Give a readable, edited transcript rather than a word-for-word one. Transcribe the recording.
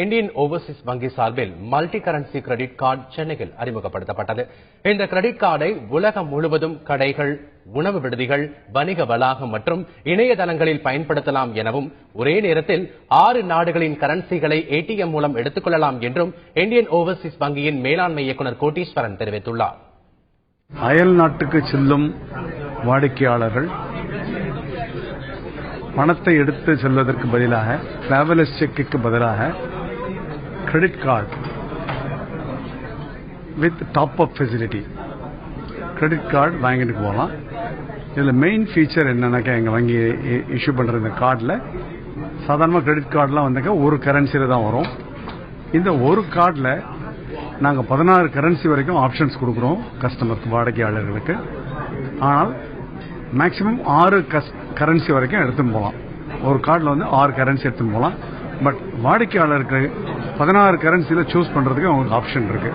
Indian Overseas வங்கி சார்பில் multi currency credit card சென்னையில் அறிமுகப்படுத்தப்பட்டது. இந்த கிரெடிட் கார்டை உலகம் முழுவதும் கடைகள், உணவு விடுதிகள், வணிக வளாகம் மற்றும் இணையதளங்களில் பயன்படுத்தலாம் எனவும் ஒரே நேரத்தில் 6 நாடுகளின் கரன்சிகளை ATM மூலம் எடுத்துக் கொள்ளலாம் என்றும் இந்தியன் ஓவர்சீஸ் வங்கியின் மேலாண்மை இயக்குநர் கோட்டீஸ்வரன் தெரிவித்துள்ளார். அயல் நாட்டுக்கு செல்லும் வாடிக்கையாளர்கள் பணத்தை எடுத்து செல்வதற்கு பதிலாக டிராவலர்ஸ் செக்குக்கு பதிலாக credit card with top up facility credit card வாங்கிட்டு போகலாம். இதில் மெயின் ஃபீச்சர் என்னன்னாக்கா எங்கள் வங்கி இஷ்யூ பண்ணுற இந்த கார்டில் சாதாரணமாக கிரெடிட் கார்டெலாம் வந்தாக்கா ஒரு கரன்சியில் தான் வரும். இந்த ஒரு கார்டில் நாங்கள் 16 கரன்சி வரைக்கும் ஆப்ஷன்ஸ் கொடுக்குறோம் கஸ்டமருக்கு, வாடிக்கையாளர்களுக்கு. ஆனால் மேக்சிமம் 6 கரன்சி வரைக்கும் எடுத்துன்னு போகலாம். ஒரு கார்டில் 6 கரன்சி எடுத்துன்னு போகலாம். பட் வாடிக்கையாளருக்கு 16 கரன்சியில் சூஸ் பண்ணுறதுக்கு அவங்களுக்கு ஆப்ஷன் இருக்கு.